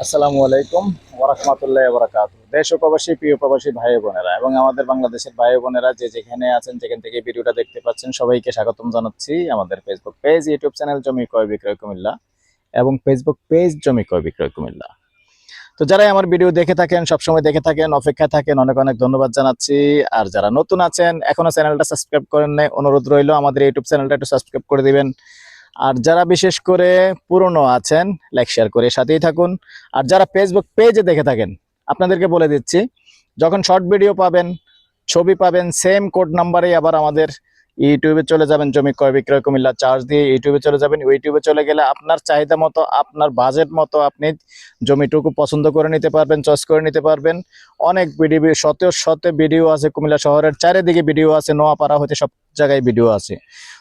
আসসালামু আলাইকুম ওয়া রাহমাতুল্লাহি ওয়া বারাকাতুহু। দেশ ও প্রবাসী প্রিয় প্রবাসী ভাই বোনেরা এবং আমাদের বাংলাদেশের ভাই বোনেরা যে যেখানে আছেন যেখান থেকে ভিডিওটা দেখতে পাচ্ছেন সবাইকে স্বাগতম জানাচ্ছি আমাদের ফেসবুক পেজ, ইউটিউব চ্যানেল জমি ক্রয় বিক্রয় কুমিল্লা এবং ফেসবুক পেজ জমি ক্রয় বিক্রয় কুমিল্লা। তো যারাই আমার ভিডিও দেখে থাকেন, সবসময় দেখে থাকেন, অপেক্ষায় থাকেন, অনেক অনেক ধন্যবাদ জানাচ্ছি। আর যারা নতুন আছেন এখনো চ্যানেলটা সাবস্ক্রাইব করেন নাই, অনুরোধ রইল আমাদের ইউটিউব চ্যানেলটা একটু সাবস্ক্রাইব করে দিবেন। আর যারা বিশেষ করে পুরনো আছেন লাইক শেয়ার করে সাথেই থাকুন। আর যারা ফেসবুক পেজে দেখে থাকেন আপনাদেরকে বলে দিচ্ছি, যখন শর্ট ভিডিও পাবেন, ছবি পাবেন, সেম কোড নাম্বারে আবার আমাদের ইউটিউবে চলে যাবেন, জমি ক্রয় বিক্রয় কুমিল্লা চার্জ দিয়ে ইউটিউবে চলে যাবেন। ইউটিউবে চলে গেলে আপনার চাহিদা মতো, আপনার বাজেট মতো আপনি জমিটুকু পছন্দ করে নিতে পারবেন, চয়েস করে নিতে পারবেন। অনেক ভিডিও, শত শত ভিডিও আছে, কুমিল্লা শহরের চারিদিকে ভিডিও আছে, নোয়াপাড়া হতে সব জায়গায় ভিডিও আছে।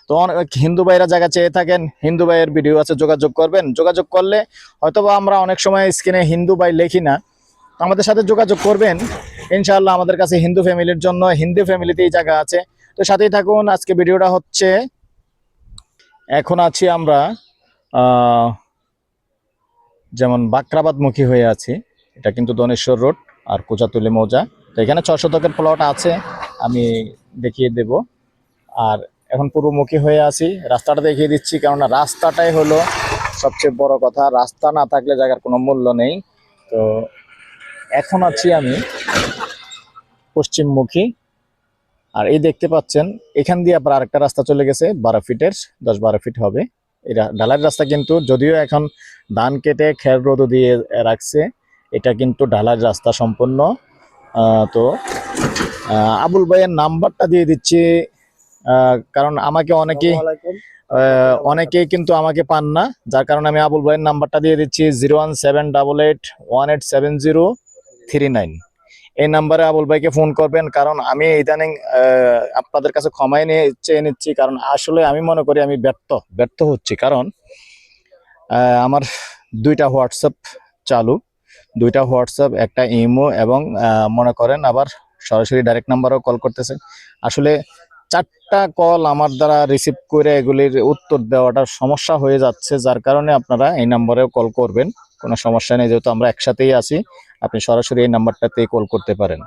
তো অনেক হিন্দু ভাইরা জায়গা চেয়ে থাকেন, হিন্দু ভাইয়ের ভিডিও আছে, যোগাযোগ করবেন। যোগাযোগ করলে হয়তোবা আমরা অনেক সময় স্ক্রিনে হিন্দু ভাই লিখি না, আমাদের সাথে যোগাযোগ করবেন। ইনশাআল্লাহ আমাদের কাছে হিন্দু ফ্যামিলির জন্য হিন্দু ফ্যামিলিতেই জায়গা আছে। তো সাথেই থাকুন। আজকে ভিডিওটা হচ্ছে, এখন আছি আমরা যেমন বাকরাবাদ মুখী হয়ে আছি, এটা কিন্তু দনেশ্বর রোড আর কোচাতুলি মৌজা। তো এখানে 6 শতকের প্লট আছে, আমি দেখিয়ে দেব। আর এখন পূর্বমুখী হয়ে আছি, রাস্তাটা দেখিয়ে দিচ্ছি, কেননা রাস্তাটাই হলো সবচেয়ে বড় কথা। রাস্তা না থাকলে জায়গার কোনো মূল্য নেই। তো এখন আছি আমি পশ্চিমমুখী। আর এই দেখতে পাচ্ছেন এখান দিয়ে আবার আরেকটা রাস্তা চলে গেছে 12 ফিটের, 10-12 ফিট হবে। এটা ঢালাই রাস্তা, কিন্তু যদিও এখন ধান কেটে খের রোদ দিয়ে রাখছে, এটা কিন্তু ঢালাই রাস্তা সম্পূর্ণ। তো আবুল ভাইয়ের নাম্বারটা দিয়ে দিচ্ছি, কারণ আমাকে অনেকেই কিন্তু আমাকে পান না, যার কারণে আমি আবুল ভাইয়ের নাম্বারটা দিয়ে দিচ্ছি 01788187039। এই নাম্বারে আবুল ভাইকে ফোন করবেন, কারণ আমি ইদানিং আপনাদের কাছে ক্ষমাই চেয়ে নিচ্ছি, কারণ আসলে আমি মনে করি আমি ব্যর্থ হচ্ছি। কারণ আমার 2টা হোয়াটসঅ্যাপ চালু, 2টা হোয়াটসঅ্যাপ, একটা ইমো এবং মনে করেন আবার সরাসরি ডাইরেক্ট নাম্বারও কল করতেছে। আসলে 4টা কল আমার দ্বারা রিসিভ করে এগুলির উত্তর দেওয়াটা সমস্যা হয়ে যাচ্ছে, যার কারণে আপনারা এই নাম্বারেও কল করবেন, কোনো সমস্যা নেই, যেহেতু আমরা একসাথেই আছি। আপনি সরাসরি এই নাম্বারটাতেই কল করতে পারেন।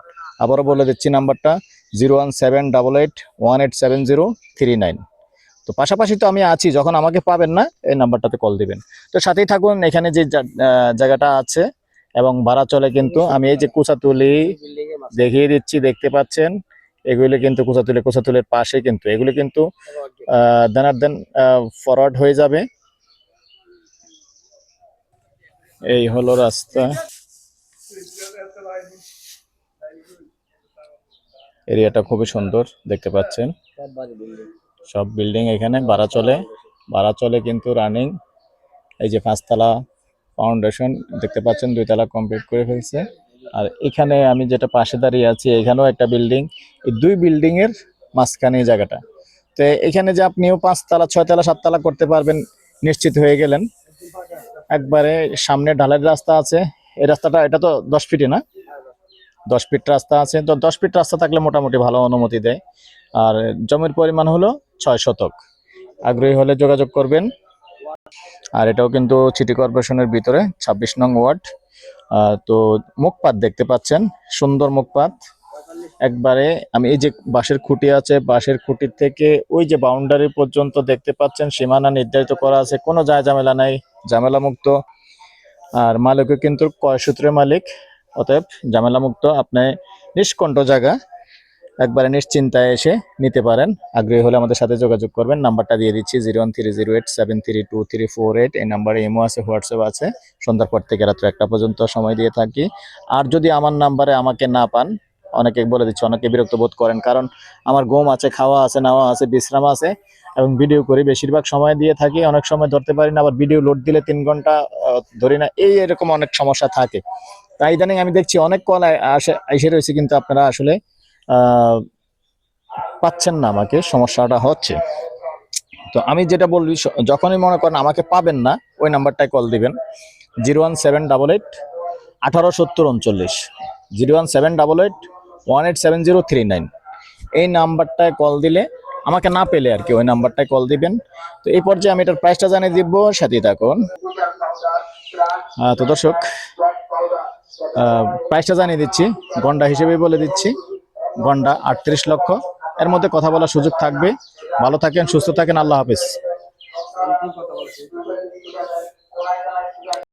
আবারও বলে দিচ্ছি নাম্বারটা 01788187039। তো পাশাপাশি তো আমি আছি, যখন আমাকে পাবেন না এই নাম্বারটাতে কল দিবেন। তো সাথেই থাকুন। এখানে যে জায়গাটা আছে এবং ভাড়া চলে, কিন্তু আমি এই যে কুচাতুলি দেখিয়ে দিচ্ছি, দেখতে পাচ্ছেন এগুলি কিন্তু কুচাতুলের পাশে, কিন্তু এগুলি কিন্তু দেনার দেন ফরওয়ার্ড হয়ে যাবে। এই হলো রাস্তা, এরিয়াটা খুবই সুন্দর দেখতে পাচ্ছেন, সব বিল্ডিং এখানে ভাড়া চলে কিন্তু রানিং। এই যে 5তলা ফাউন্ডেশন দেখতে পাচ্ছেন, 2তলা কমপ্লিট করে ফেলছে। আর এখানে আমি যেটা পাশে দাঁড়িয়ে আছি, এখানেও একটা বিল্ডিং, এই 2 বিল্ডিং এর মাঝখানে এই জায়গাটা। তো এখানে যে আপনিও 5তলা 6তলা 7তলা করতে পারবেন নিশ্চিত হয়ে গেলেন। একবারে সামনে ঢালাই রাস্তা আছে, এই রাস্তাটা, এটা তো 10 ফিটে না, 10 ফিট রাস্তা আছে। তো 10 ফিট রাস্তা থাকলে মোটামুটি ভালো অনুমতি দেয়। আর জমির পরিমাণ হলো 6 শতক। আগ্রহী হলে যোগাযোগ করবেন। আর এটাও কিন্তু সিটি কর্পোরেশনের ভিতরে 26 নং ওয়ার্ড। তো মুখপাত দেখতে পাচ্ছেন, সুন্দর মুখপাত। একবারে আমি এই যে বাঁশের খুঁটি আছে, বাঁশের খুঁটির থেকে ওই যে বাউন্ডারি পর্যন্ত দেখতে পাচ্ছেন সীমানা নির্ধারিত করা আছে, কোনো ঝামেলা নাই, ঝামেলা মুক্ত। আর মালিকও কিন্তু কয়সূত্রের মালিক, অতএব ঝামেলা মুক্ত। আপনি নিষ্কণ্ঠ জায়গা একবারে নিশ্চিন্তায় এসে নিতে পারেন। আগ্রহী হলে আমাদের সাথে যোগাযোগ করবেন। নাম্বারটা দিয়ে দিচ্ছি 01308732348। এই নাম্বারে ইমো আছে, হোয়াটসঅ্যাপ আছে। সন্ধ্যার পর থেকে রাত্র 1টা পর্যন্ত সময় দিয়ে থাকি। আর যদি আমার নাম্বারে আমাকে না পান, অনেকে বলে দিচ্ছে, অনেকে বিরক্ত বোধ করেন, কারণ আমার ঘুম আছে, খাওয়া আছে, নাওয়া আছে, বিশ্রাম আছে এবং ভিডিও করি, বেশিরভাগ সময় দিয়ে থাকি। অনেক সময় ধরতে পারি না, আবার ভিডিও লোড দিলে 3 ঘন্টা ধরি না, এরকম অনেক সমস্যা থাকে। তাই ইদানিং আমি দেখছি অনেক কল এসে রয়েছে, কিন্তু আপনারা আসলে পাচ্ছেন না, আমাকে সমস্যাটা হচ্ছে। তো আমি যেটা বলি, যখনই মনে করেন আমাকে পাবেন না, ওই নাম্বারটায় কল দিবেন 01788187039, 01788187039। এই নাম্বারটায় কল দিলে, আমাকে না পেলে আর কি, ওই নাম্বারটায় কল দিবেন। তো এই পর্যায়ে আমি এটার প্রাইসটা জানিয়ে দিব, সাথে থাকুন। তো দর্শক, প্রাইসটা জানিয়ে দিচ্ছি, গন্ডা হিসেবেই বলে দিচ্ছি, গন্ডা 38 লক্ষ। এর মধ্যে কথা বলার সুযোগ থাকবে। ভালো থাকেন, সুস্থ থাকেন, আল্লাহ হাফেজ।